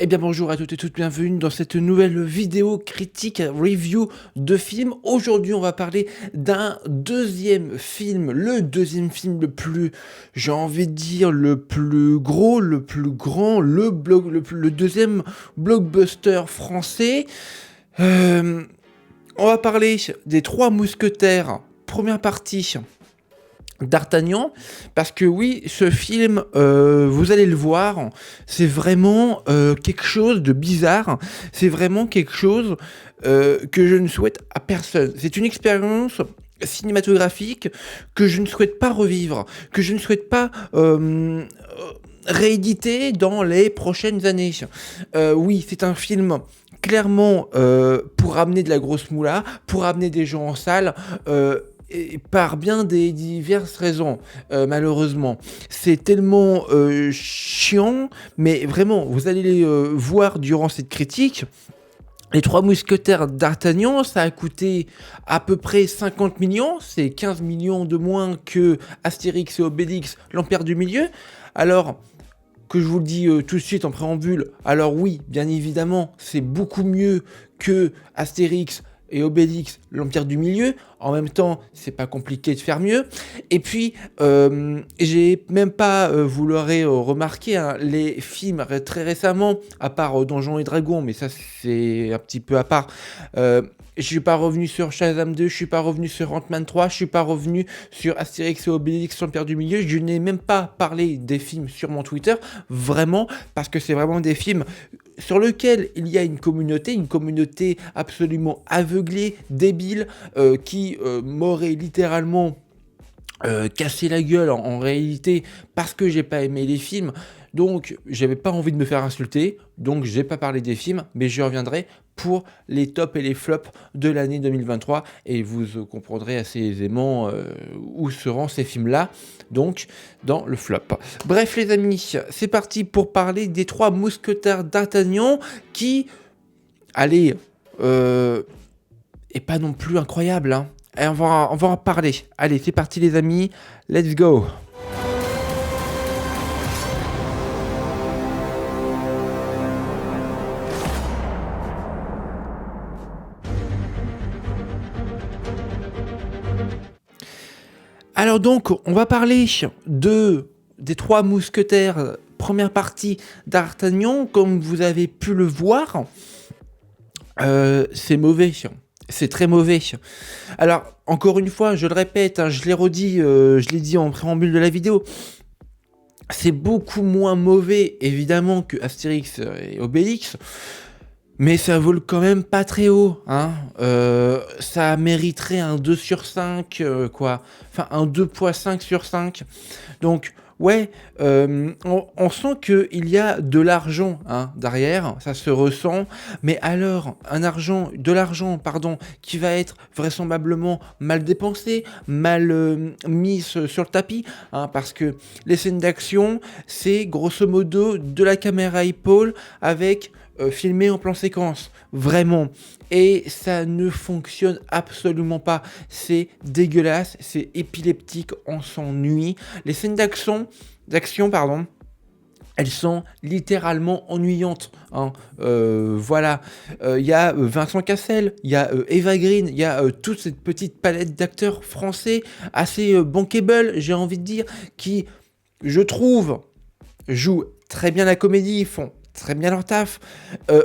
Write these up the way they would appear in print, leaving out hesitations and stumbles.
Eh bien bonjour à toutes et toutes, bienvenue dans cette nouvelle vidéo critique review de film. Aujourd'hui on va parler d'un deuxième film, le deuxième film le plus, j'ai envie de dire, le plus gros, le plus grand, le deuxième blockbuster français. Euh, on va parler des Trois Mousquetaires, première partie. D'Artagnan, parce que oui, ce film, vous allez le voir, c'est vraiment quelque chose de bizarre, c'est vraiment quelque chose que je ne souhaite à personne. C'est une expérience cinématographique que je ne souhaite pas revivre, que je ne souhaite pas rééditer dans les prochaines années. Oui, c'est un film clairement pour amener de la grosse moula, pour amener des gens en salle, et par bien des diverses raisons, malheureusement. C'est tellement chiant, mais vraiment, vous allez les voir durant cette critique. Les Trois Mousquetaires d'Artagnan, ça a coûté à peu près 50 millions, c'est 15 millions de moins que Astérix et Obélix, l'Empire du Milieu. Alors, que je vous le dis tout de suite en préambule, alors oui, bien évidemment, c'est beaucoup mieux que Astérix et Obélix, l'Empire du Milieu. En même temps, c'est pas compliqué de faire mieux. Et puis, j'ai même pas, vous l'aurez remarqué, hein, les films très récemment, à part Donjons et Dragons, mais ça c'est un petit peu à part. Je suis pas revenu sur Shazam 2, je suis pas revenu sur Ant-Man 3, je suis pas revenu sur Astérix et Obélix, l'Empire du Milieu. Je n'ai même pas parlé des films sur mon Twitter, vraiment, parce que c'est vraiment des films sur lequel il y a une communauté absolument aveuglée, débile, qui m'aurait littéralement cassé la gueule en réalité parce que j'ai pas aimé les films. Donc j'avais pas envie de me faire insulter, donc j'ai pas parlé des films, mais je reviendrai pour les tops et les flops de l'année 2023 et vous comprendrez assez aisément où seront ces films-là, donc dans le flop. Bref les amis, c'est parti pour parler des Trois Mousquetaires d'Artagnan qui, allez, est pas non plus incroyable, hein. Et on va en parler. Allez, c'est parti les amis, let's go. Alors donc, on va parler des Trois Mousquetaires, première partie d'Artagnan. Comme vous avez pu le voir, c'est mauvais. C'est très mauvais. Alors, encore une fois, je le répète, hein, je l'ai redit, je l'ai dit en préambule de la vidéo, c'est beaucoup moins mauvais, évidemment, que Astérix et Obélix, mais ça vole quand même pas très haut, hein. Ça mériterait un 2 sur 5, quoi. Enfin, un 2,5 sur 5. Donc, ouais, on sent qu'il y a de l'argent, hein, derrière, ça se ressent. Mais alors, de l'argent, pardon, qui va être vraisemblablement mal dépensé, mal mis sur le tapis, hein, parce que les scènes d'action, c'est grosso modo de la caméra épaule avec filmé en plan séquence, vraiment. Et ça ne fonctionne absolument pas. C'est dégueulasse, c'est épileptique, on s'ennuie. Les scènes d'action, pardon, elles sont littéralement ennuyantes, hein. Voilà, il y a Vincent Cassel, il y a Eva Green, il y a toute cette petite palette d'acteurs français assez bankable, j'ai envie de dire, qui, je trouve, jouent très bien la comédie, font très bien leur taf.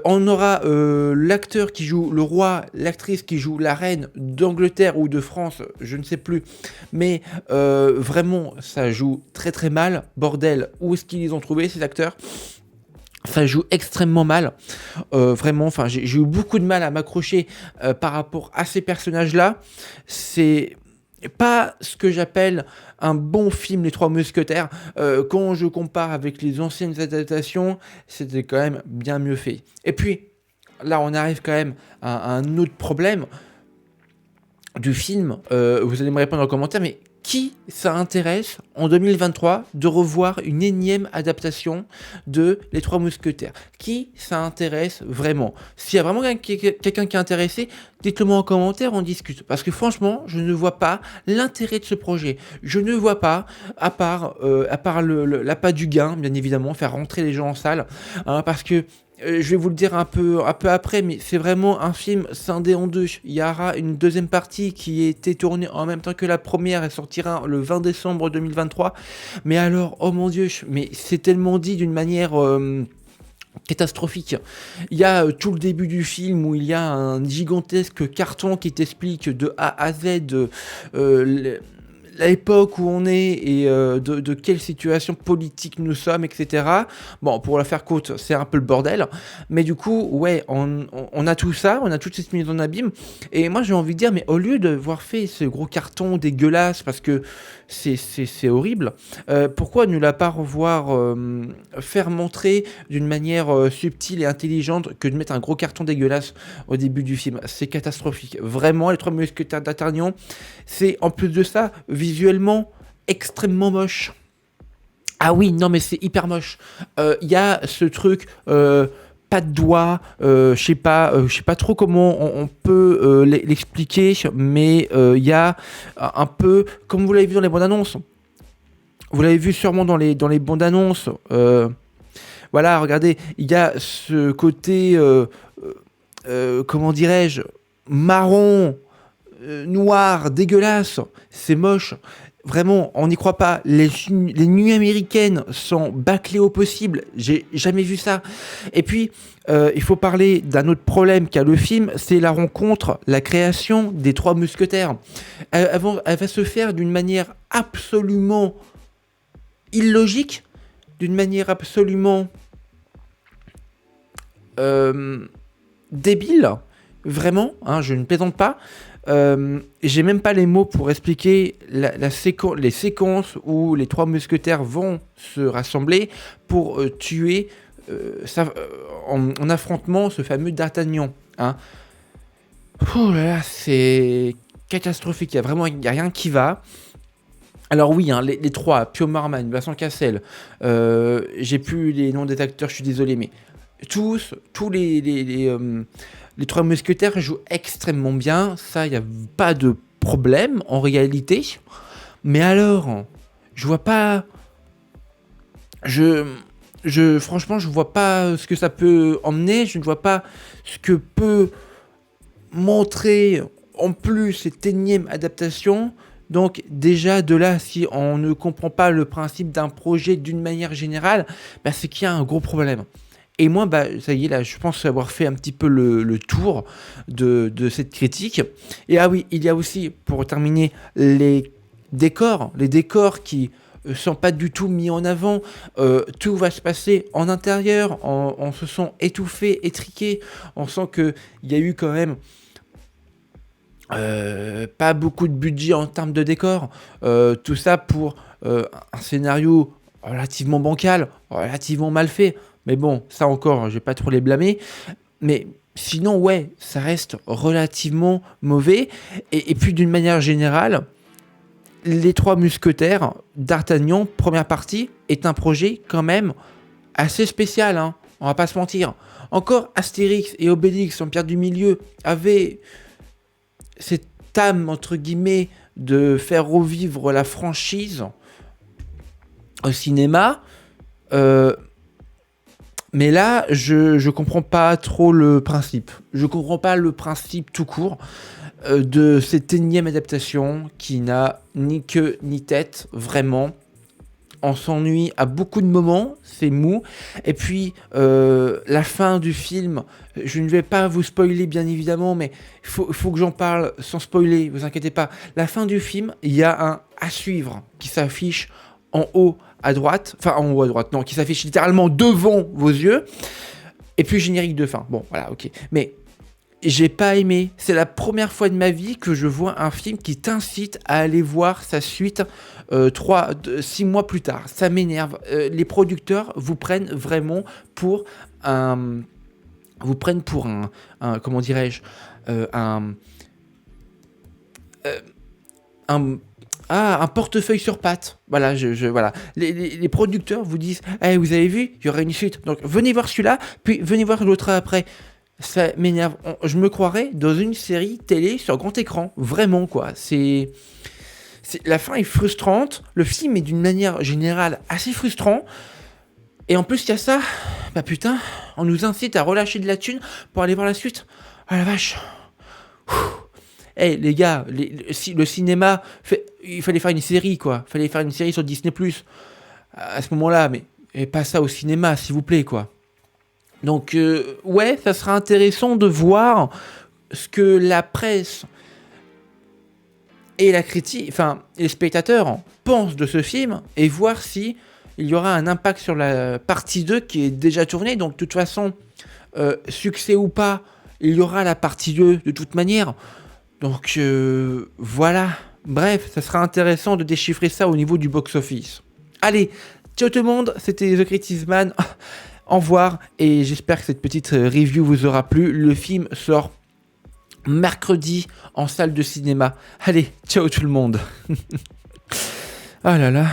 On aura l'acteur qui joue le roi, l'actrice qui joue la reine d'Angleterre ou de France, je ne sais plus. Mais vraiment, ça joue très très mal. Bordel, où est-ce qu'ils les ont trouvés ces acteurs ? Ça joue extrêmement mal, vraiment, enfin j'ai eu beaucoup de mal à m'accrocher par rapport à ces personnages-là. C'est pas ce que j'appelle un bon film, Les Trois Mousquetaires. Quand je compare avec les anciennes adaptations, c'était quand même bien mieux fait. Et puis, là on arrive quand même à un autre problème du film. Vous allez me répondre en commentaire, mais qui ça intéresse en 2023 de revoir une énième adaptation de Les Trois Mousquetaires? Qui ça intéresse vraiment? S'il y a vraiment quelqu'un qui est intéressé, dites-le moi en commentaire, on discute. Parce que franchement, je ne vois pas l'intérêt de ce projet. Je ne vois pas, à part l'appât du gain, bien évidemment, faire rentrer les gens en salle, hein, parce que je vais vous le dire un peu après, mais c'est vraiment un film scindé en deux. Il y aura une deuxième partie qui a été tournée en même temps que la première. Elle sortira le 20 décembre 2023. Mais alors, oh mon Dieu, mais c'est tellement dit d'une manière catastrophique. Il y a tout le début du film où il y a un gigantesque carton qui t'explique de A à Z l'époque où on est et de quelle situation politique nous sommes, etc. Bon, pour la faire courte, c'est un peu le bordel. Mais du coup, ouais, on a tout ça, on a toute cette mise en abîme. Et moi, j'ai envie de dire, mais au lieu de voir fait ce gros carton dégueulasse, parce que c'est horrible, pourquoi ne la pas revoir faire montrer d'une manière subtile et intelligente que de mettre un gros carton dégueulasse au début du film? C'est catastrophique. Vraiment, les trois mousquetaires d'Artagnan, c'est en plus de ça, visuellement, extrêmement moche. Ah oui, non mais c'est hyper moche. Il y a ce truc, pas de doigts, je sais pas trop comment on peut l'expliquer, mais il y a un peu, comme vous l'avez vu dans les bandes annonces, vous l'avez vu sûrement dans les bandes annonces, voilà, regardez, il y a ce côté, comment dirais-je, marron, noir, dégueulasse, c'est moche. Vraiment, on n'y croit pas. Les nuits américaines sont bâclées au possible. J'ai jamais vu ça. Et puis, il faut parler d'un autre problème qu'a le film, c'est la rencontre, la création des trois mousquetaires. Elle va se faire d'une manière absolument illogique, d'une manière absolument débile, vraiment, hein, je ne plaisante pas. J'ai même pas les mots pour expliquer les séquences où les trois mousquetaires vont se rassembler pour tuer en affrontement ce fameux D'Artagnan. Hein. Oh là là, c'est catastrophique, il y a rien qui va. Alors oui, hein, les trois, Pio Marmagne, Vincent Cassel, j'ai plus les noms des acteurs, je suis désolé, mais tous les trois mousquetaires jouent extrêmement bien, ça, il n'y a pas de problème en réalité. Mais alors, je vois pas... Franchement, je vois pas ce que ça peut emmener, je ne vois pas ce que peut montrer en plus cette énième adaptation. Donc déjà, de là, si on ne comprend pas le principe d'un projet d'une manière générale, bah, c'est qu'il y a un gros problème. Et moi, bah, ça y est, là, je pense avoir fait un petit peu le tour de cette critique. Et ah oui, il y a aussi, pour terminer, les décors qui sont pas du tout mis en avant. Tout va se passer en intérieur, on se sent étouffé, étriqué. On sent qu'il y a eu quand même pas beaucoup de budget en termes de décors. Tout ça pour un scénario relativement bancal, relativement mal fait. Mais bon, ça encore, je vais pas trop les blâmer. Mais sinon, ouais, ça reste relativement mauvais. Et puis, d'une manière générale, Les Trois Mousquetaires d'Artagnan, première partie, est un projet quand même assez spécial, hein, on va pas se mentir. Encore Astérix et Obélix, Empire du Milieu, avaient cette âme, entre guillemets, de faire revivre la franchise au cinéma. Mais là, je comprends pas trop le principe. Je comprends pas le principe tout court de cette énième adaptation qui n'a ni queue ni tête, vraiment. On s'ennuie à beaucoup de moments, c'est mou. Et puis, la fin du film, je ne vais pas vous spoiler bien évidemment, mais il faut que j'en parle sans spoiler, vous inquiétez pas. La fin du film, il y a un à suivre qui s'affiche en haut à droite, enfin en haut à droite, non, qui s'affiche littéralement devant vos yeux, et puis générique de fin. Bon, voilà, ok. Mais j'ai pas aimé. C'est la première fois de ma vie que je vois un film qui t'incite à aller voir sa suite 6 mois plus tard. Ça m'énerve. Les producteurs vous prennent vraiment pour un... Vous prennent pour un comment dirais-je un portefeuille sur pattes. Voilà, voilà. Les producteurs vous disent hey, vous avez vu, il y aura une suite. Donc venez voir celui-là, puis venez voir l'autre après. Ça m'énerve. Je me croirais dans une série télé sur grand écran. Vraiment, quoi. La fin est frustrante. Le film est d'une manière générale assez frustrant. Et en plus, il y a ça, bah putain, on nous incite à relâcher de la thune pour aller voir la suite. Ah la vache. Eh les gars, le cinéma, il fallait faire une série quoi. Il fallait faire une série sur Disney+. À ce moment-là, mais et pas ça au cinéma, s'il vous plaît quoi. Donc ouais, ça sera intéressant de voir ce que la presse et la critique, enfin les spectateurs pensent de ce film et voir si il y aura un impact sur la partie 2 qui est déjà tournée. Donc de toute façon, succès ou pas, il y aura la partie 2 de toute manière. Donc voilà. Bref, ça sera intéressant de déchiffrer ça au niveau du box-office. Allez, ciao tout le monde, c'était The Critics Man. Au revoir, et j'espère que cette petite review vous aura plu. Le film sort mercredi en salle de cinéma. Allez, ciao tout le monde. Ah là là.